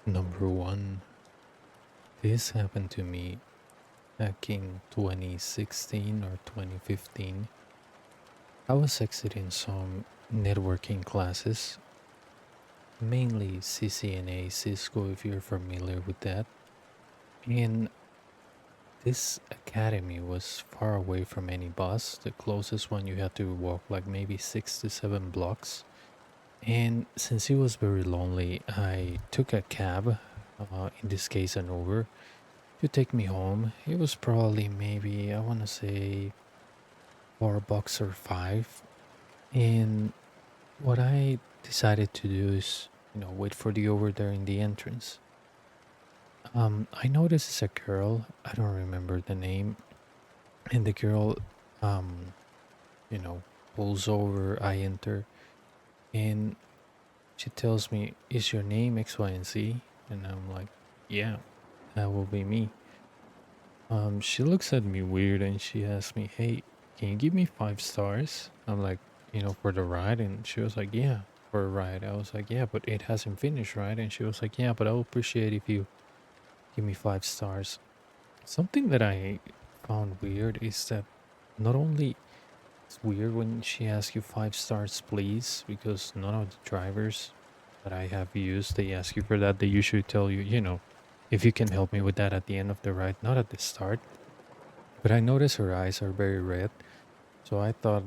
Number one, this happened to me back in 2016 or 2015. I was exiting some networking classes, mainly CCNA, Cisco, if you're familiar with that. And this academy was far away from any bus. The closest one you had to walk like maybe 6 to 7 blocks. And since it was very lonely, I took a cab, in this case an Uber, to take me home. It was probably maybe, I want to say, $4 or five. And what I decided to do is, wait for the Uber there in the entrance. I noticed it's a girl. I don't remember the name. And the girl, um, you know, pulls over. I enter, and she tells me, "Is your name X, Y, and Z?" And I'm like, "Yeah, that will be me." She looks at me weird and she asks me, "Hey, can you give me 5 stars?" I'm like, for the ride. And she was like, "Yeah, for a ride." I was like, "Yeah, but it hasn't finished, right?" And she was like, "Yeah, but I will appreciate if you give me 5 stars." Something that I found weird is that not only it's weird when she asks you 5 stars, please, because none of the drivers that I have used, they ask you for that. They usually tell you, if you can help me with that at the end of the ride, not at the start. But I noticed her eyes are very red. So I thought,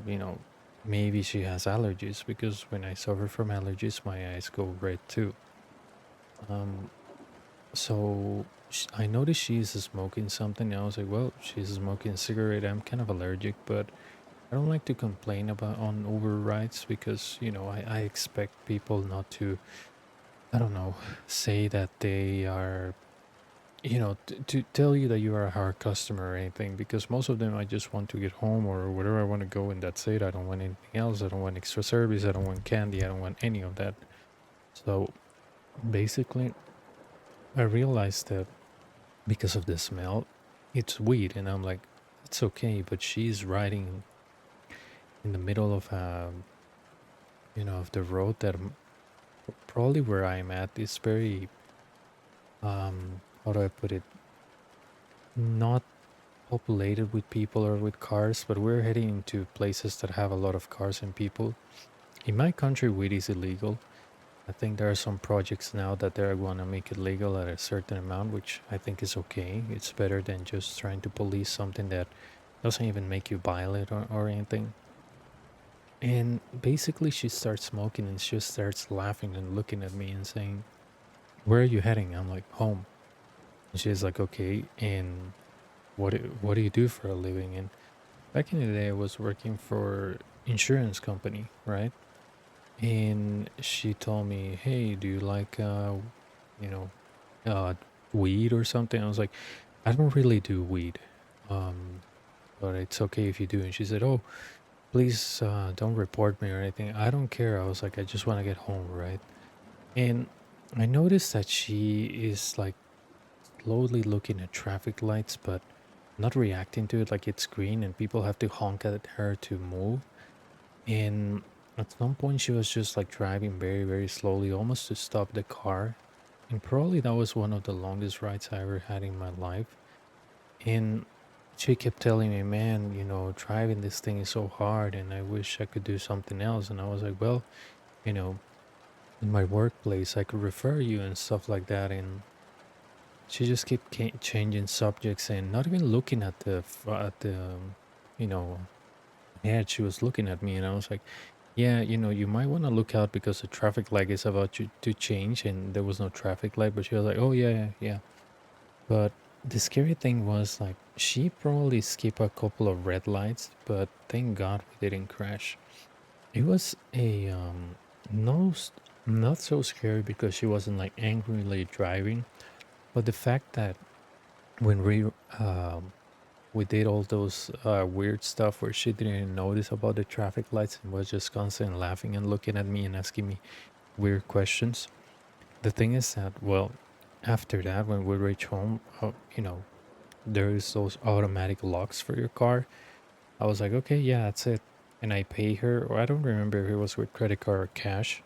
maybe she has allergies because when I suffer from allergies, my eyes go red too. Um, I noticed she's smoking something. And I was like, well, she's smoking a cigarette. I'm kind of allergic, but I don't like to complain about on Uber rides because, I expect people not to, I don't know, say that they are, to tell you that you are a hard customer or anything, because most of them I just want to get home or wherever I want to go, and that's it. I don't want anything else. I don't want extra service. I don't want candy. I don't want any of that. So basically, I realized that because of the smell, it's weed. And I'm like, it's okay. But she's riding in the middle of, of the road that probably where I'm at is very, how do I put it? Not populated with people or with cars, but we're heading into places that have a lot of cars and people. In my country, weed is illegal. I think there are some projects now that they're going to make it legal at a certain amount, which I think is okay. It's better than just trying to police something that doesn't even make you violent or anything. And basically, she starts smoking and she just starts laughing and looking at me and saying, "Where are you heading?" I'm like, "Home." And she's like, "Okay. And what do you do for a living?" And back in the day, I was working for insurance company, right? And she told me, "Hey, do you like you know, uh weed or something?" I was like, "I don't really do weed. Um, but it's okay if you do." And she said, "Oh, please don't report me or anything." I don't care. I was like, "I just want to get home, right?" And I noticed that she is like slowly looking at traffic lights, but not reacting to it like it's green and people have to honk at her to move. And at some point, she was just like driving very, very slowly, almost to stop the car. And probably that was one of the longest rides I ever had in my life. And she kept telling me, "Man, driving this thing is so hard and I wish I could do something else." And I was like, "Well, you know, in my workplace, I could refer you and stuff like that." And she just kept changing subjects and not even looking at you know, ad. She was looking at me and I was like, "Yeah, you might want to look out because the traffic light is about to change." And there was no traffic light, but she was like, "Oh, yeah, yeah, yeah." But the scary thing was like she probably skipped a couple of red lights, but thank God we didn't crash. It was a no, not so scary because she wasn't like angrily driving, but the fact that when we did all those weird stuff where she didn't even notice about the traffic lights and was just constantly laughing and looking at me and asking me weird questions. The thing is that, well, after that, when we reach home, there's those automatic locks for your car. I was like, okay, yeah, that's it. And I pay her, or I don't remember if it was with credit card or cash.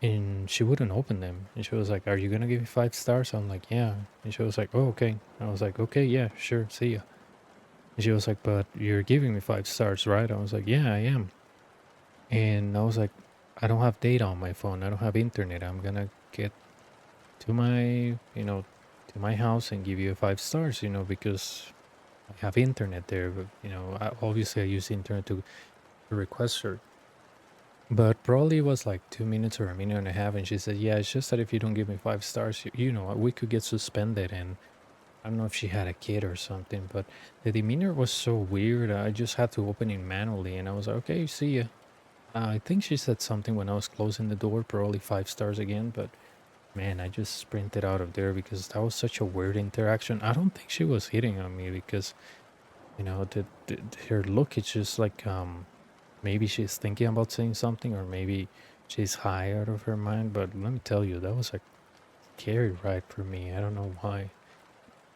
and she wouldn't open them. And she was like, "Are you gonna give me 5 stars?" I'm like, "Yeah." And she was like, "Oh, okay." I was like, "Okay, yeah, sure, see ya." And she was like, "But you're giving me 5 stars, right?" I was like, "Yeah, I am." And I was like, "I don't have data on my phone. I don't have internet. I'm gonna get to my, to my house and give you 5 stars, because I have internet there. But, obviously I use internet to request her." But probably it was like 2 minutes or a minute and a half, and she said, "Yeah, it's just that if you don't give me 5 stars, we could get suspended." And I don't know if she had a kid or something, but the demeanor was so weird. I just had to open it manually, and I was like, "Okay, see ya." I think she said something when I was closing the door, probably 5 stars again, but man, I just sprinted out of there because that was such a weird interaction. I don't think she was hitting on me because, her look is just like, maybe she's thinking about saying something, or maybe she's high out of her mind. But let me tell you, that was a scary ride for me. I don't know why.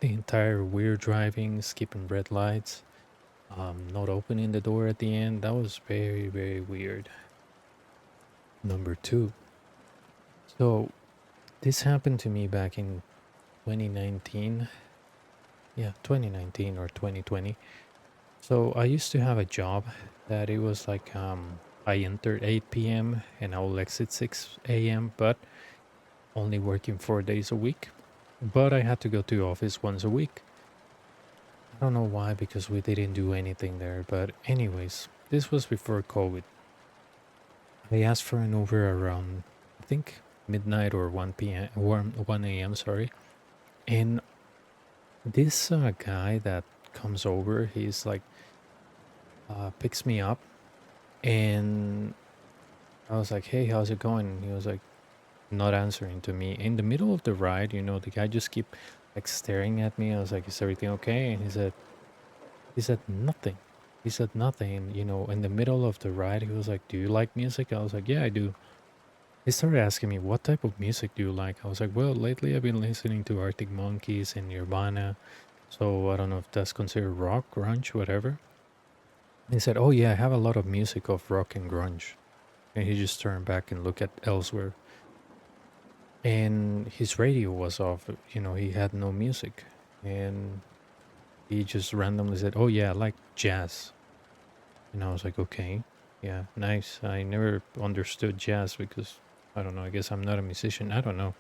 The entire weird driving, skipping red lights, not opening the door at the end, that was very, very weird. Number two. So this happened to me back in 2019. Yeah, 2019 or 2020. So I used to have a job that it was like, I entered 8 p.m. and I will exit 6 a.m., but only working 4 days a week. But I had to go to office once a week. I don't know why, because we didn't do anything there. But anyways, this was before COVID. I asked for an Uber around, I think, midnight or 1 p.m. or 1 a.m. Sorry. And this guy that comes over, he's like, picks me up, and I was like, "Hey, how's it going?" And he was like, not answering to me in the middle of the ride. The guy just keep like staring at me. I was like, "Is everything okay?" And he said nothing. He said nothing. And, in the middle of the ride, he was like, "Do you like music?" I was like, "Yeah, I do." He started asking me, "What type of music do you like?" I was like, "Well, lately I've been listening to Arctic Monkeys and Nirvana. So I don't know if that's considered rock, grunge, whatever." He said, "Oh yeah, I have a lot of music of rock and grunge." And he just turned back and looked at elsewhere. And his radio was off. He had no music. And he just randomly said, "Oh yeah, I like jazz." And I was like, "Okay, yeah, nice." I never understood jazz because, I don't know, I guess I'm not a musician. I don't know.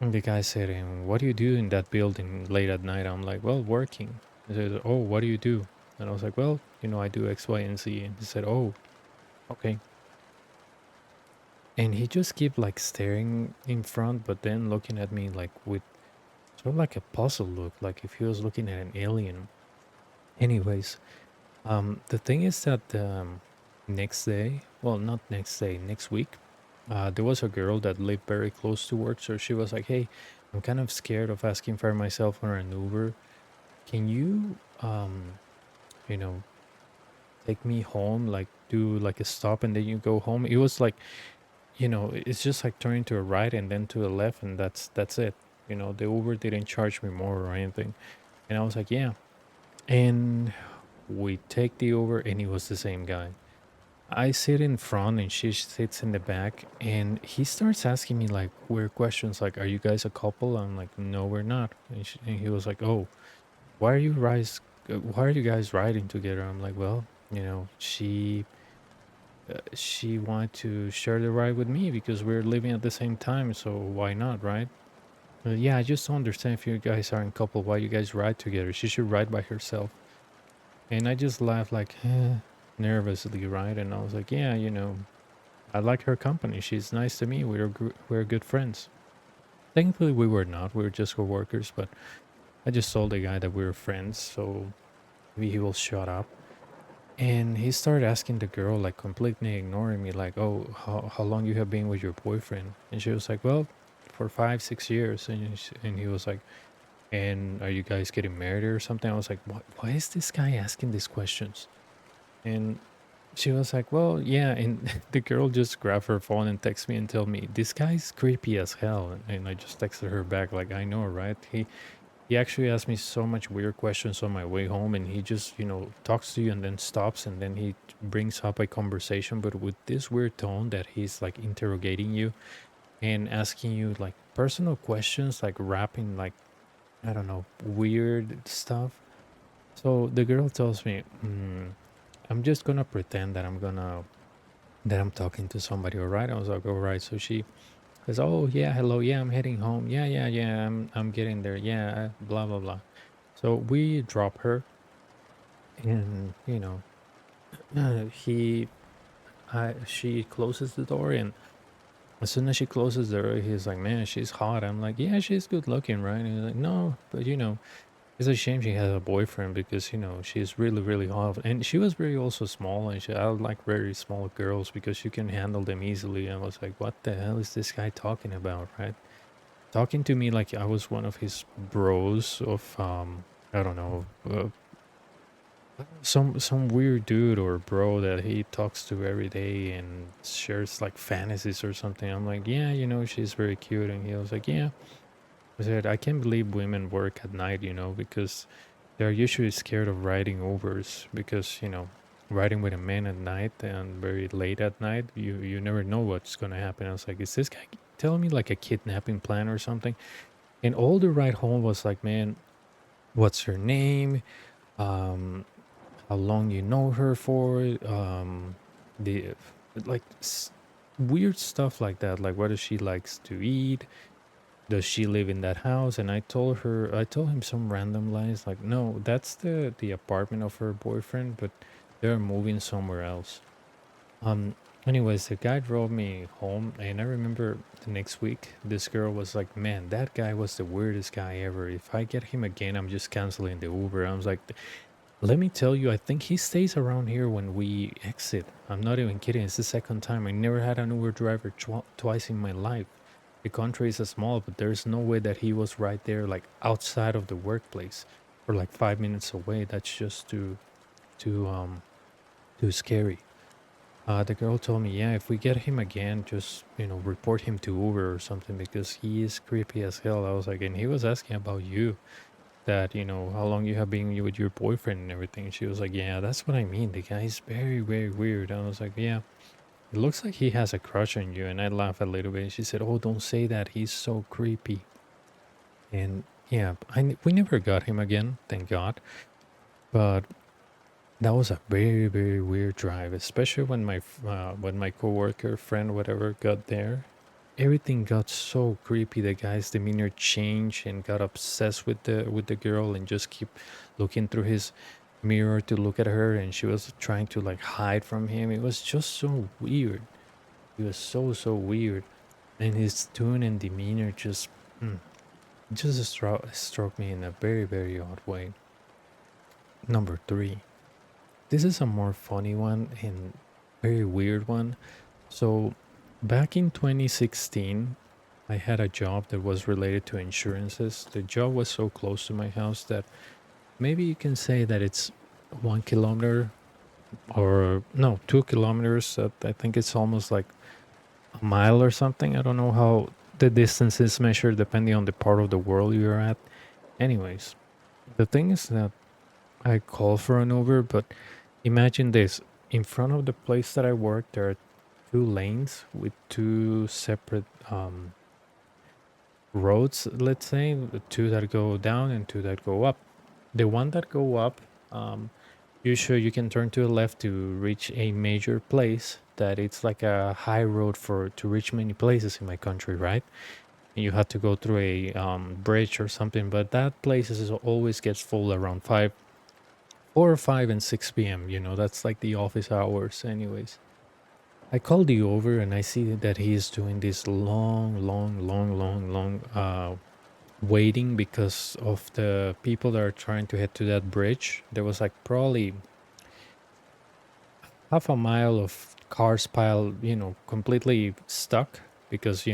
And the guy said, "What do you do in that building late at night?" I'm like, "Well, working." He said, "Oh, what do you do?" And I was like, "Well, I do X, Y, and Z." And he said, "Oh, okay." And he just kept like staring in front, but then looking at me like with sort of like a puzzle look, like if he was looking at an alien. Anyways, the thing is that, next day, well, not next day, next week, there was a girl that lived very close to work. So she was like, "Hey, I'm kind of scared of asking for myself on an Uber. Can you, you know, take me home? Like, do like a stop and then you go home?" It was like, it's just like turning to a right and then to a left, and that's it. The Uber didn't charge me more or anything. And I was like, "Yeah." And we take the Uber, and he was the same guy. I sit in front and she sits in the back, and he starts asking me like weird questions like, "Are you guys a couple?" I'm like, "No, we're not." And he was like, "Oh, why are you guys riding together?" I'm like, "Well, she wanted to share the ride with me because we're living at the same time, so why not, right?" Yeah, I just don't understand, if you guys aren't a couple, why you guys ride together. She should ride by herself. And I just laughed like, nervously, right? And I was like, "Yeah, I like her company. She's nice to me. We're good friends." Technically, we were not. We were just coworkers, but I just told the guy that we were friends, so maybe he will shut up. And he started asking the girl, like completely ignoring me, like, "Oh, how long you have been with your boyfriend?" And she was like, "Well, for 5 6 years." And he was like, "And are you guys getting married or something?" I was like, Why is this guy asking these questions?" And she was like, "Well, yeah." And the girl just grabbed her phone and texted me and told me, "This guy's creepy as hell." And I just texted her back, like, "I know, right? He actually asked me so much weird questions on my way home, and he just, talks to you and then stops, and then he brings up a conversation, but with this weird tone that he's like interrogating you and asking you like personal questions, like rapping, like, I don't know, weird stuff. So the girl tells me, I'm just gonna pretend that I'm talking to somebody, all right? I was like, all right. So she says, oh yeah, hello, yeah, I'm heading home. Yeah, yeah, yeah, I'm getting there. Yeah, blah blah blah. So we drop her, and he, she closes the door, and as soon as she closes the door, he's like, man, she's hot. I'm like, yeah, she's good looking, right? And he's like, no, but it's a shame she has a boyfriend because she's really really hot, and she was very also small, and I like very small girls because you can handle them easily. I was like, what the hell is this guy talking about, right? Talking to me like I was one of his bros of I don't know, some weird dude or bro that he talks to every day and shares like fantasies or something. I'm like, yeah, she's very cute, and he was like, yeah. I said, I can't believe women work at night, because they're usually scared of riding Ubers because, riding with a man at night and very late at night, you never know what's going to happen. I was like, is this guy telling me like a kidnapping plan or something? And all the ride home was like, man, what's her name? Um, how long you know her for? The like weird stuff like that. Like, what does she likes to eat? Does she live in that house? And I told him some random lies like, no, that's the apartment of her boyfriend, but they're moving somewhere else. um Anyways, the guy drove me home, and I remember the next week this girl was like, man, that guy was the weirdest guy ever. If I get him again, I'm just canceling the Uber. I was like, let me tell you, I think he stays around here when we exit. I'm not even kidding. It's the second time. I never had an Uber driver twice in my life. The country is small, but there's no way that he was right there, like outside of the workplace, or like 5 minutes away. That's just too too scary. The girl told me, yeah, if we get him again, just report him to Uber or something because he is creepy as hell. I was like, and he was asking about you, that how long you have been with your boyfriend and everything. She was like, yeah, that's what I mean. The guy's very very weird. I was like, yeah, it looks like he has a crush on you. And I laughed a little bit. She said, oh, don't say that, he's so creepy. And yeah, we never got him again, thank God. But that was a very very weird drive, especially when my coworker friend whatever got there. Everything got so creepy. The guy's demeanor changed and got obsessed with the girl and just keep looking through his mirror to look at her, and she was trying to like hide from him. It was just so weird. It was so weird, and his tone and demeanor mm, just struck me in a very very odd way. Number three. This is a more funny one and very weird one. So, back in 2016, I had a job that was related to insurances. The job was so close to my house that maybe you can say that it's 1 kilometer, or no, 2 kilometers. I think it's almost like a mile or something. I don't know how the distance is measured depending on the part of the world you're at. Anyways, the thing is that I called for an Uber, but imagine this. In front of the place that I work, there are two lanes with two separate roads, let's say, the two that go down and two that go up. The one that go up, um, usually you can turn to the left to reach a major place that it's like a high road for to reach many places in my country, right? And you have to go through a bridge or something, but that place is always gets full around 4 or 5 and 6 p.m. That's like the office hours anyways. I called you over and I see that he is doing this long waiting because of the people that are trying to head to that bridge. There was like probably half a mile of cars piled, completely stuck because,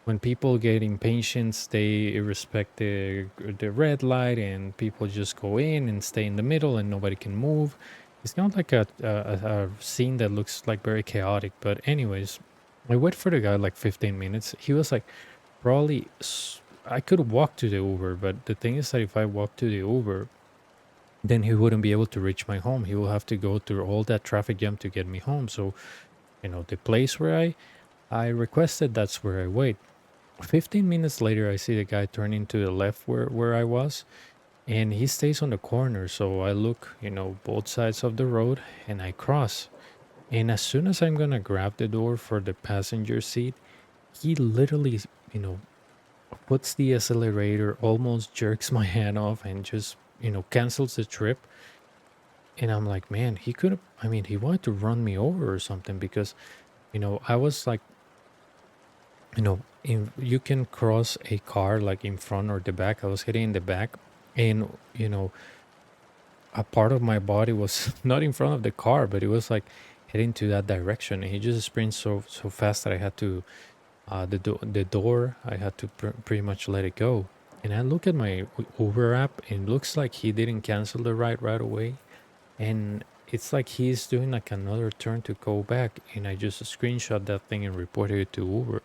when people get impatient, they respect the red light, and people just go in and stay in the middle, and nobody can move. It's not like a scene that looks like very chaotic. But anyways, I wait for the guy like 15 minutes. He was like probably I could walk to the Uber, but the thing is that if I walk to the Uber, then he wouldn't be able to reach my home. He will have to go through all that traffic jam to get me home. So, the place where I requested, that's where I wait. 15 minutes later, I see the guy turning to the left where I was, and he stays on the corner. So I look, both sides of the road, and I cross. And as soon as I'm gonna grab the door for the passenger seat, he literally, you know, puts the accelerator, almost jerks my hand off, and just, cancels the trip. And I'm like, man, he could have, I mean, he wanted to run me over or something because, I was like, you can cross a car like in front or the back. I was hitting in the back, and, a part of my body was not in front of the car, but it was like heading to that direction. And he just sprints so fast that I had to the door. I had to pretty much let it go. And I look at my Uber app, and it looks like he didn't cancel the ride right away. And it's like he's doing like another turn to go back. And I just screenshot that thing and reported it to Uber.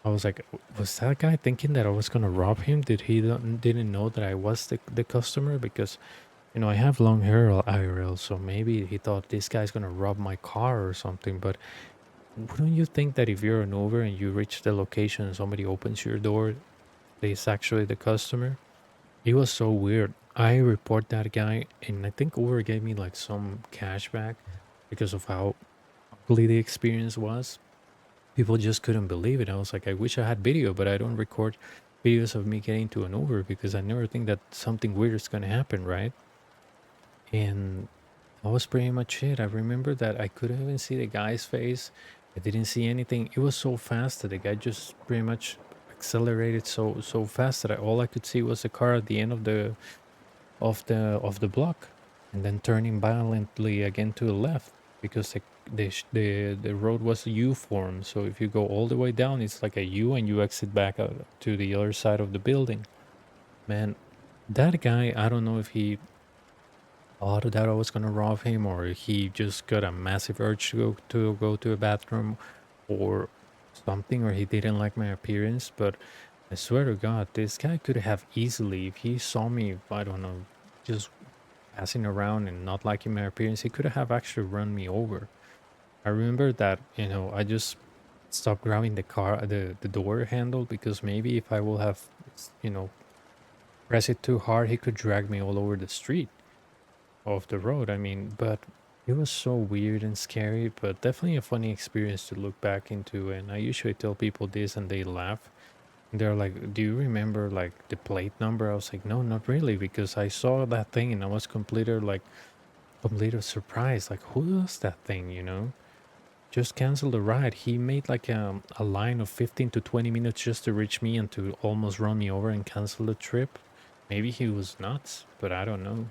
I was like, was that guy thinking that I was gonna rob him? Did he didn't know that I was the customer? Because I have long hair IRL, so maybe he thought this guy's gonna rob my car or something. But wouldn't you think that if you're an Uber and you reach the location and somebody opens your door, it's actually the customer? It was so weird. I report that guy, and I think Uber gave me like some cash back because of how ugly the experience was. People just couldn't believe it. I was like, I wish I had video, but I don't record videos of me getting to an Uber because I never think that something weird is gonna happen, right? And that was pretty much it. I remember that I couldn't even see the guy's face. I didn't see anything. It was so fast that the guy just pretty much accelerated so fast that all I could see was the car at the end of the block, and then turning violently again to the left because the road was U form. So if you go all the way down, it's like a U, and you exit back out to the other side of the building. Man, that guy, I don't know if he thought that I was gonna rob him, or he just got a massive urge to go to a bathroom, or something, or he didn't like my appearance. But I swear to God, this guy could have easily, if he saw me, I don't know, just passing around and not liking my appearance, he could have actually run me over. I remember that, I just stopped grabbing the door handle because maybe if I will have, you know, press it too hard, he could drag me all over the street of the road. I mean, but it was so weird and scary, but definitely a funny experience to look back into. And I usually tell people this and they laugh. And they're like, "Do you remember like the plate number?" I was like, "No, not really, because I saw that thing and I was completely surprised. Like, who does that thing, Just cancel the ride." He made like a line of 15 to 20 minutes just to reach me and to almost run me over and cancel the trip. Maybe he was nuts, but I don't know.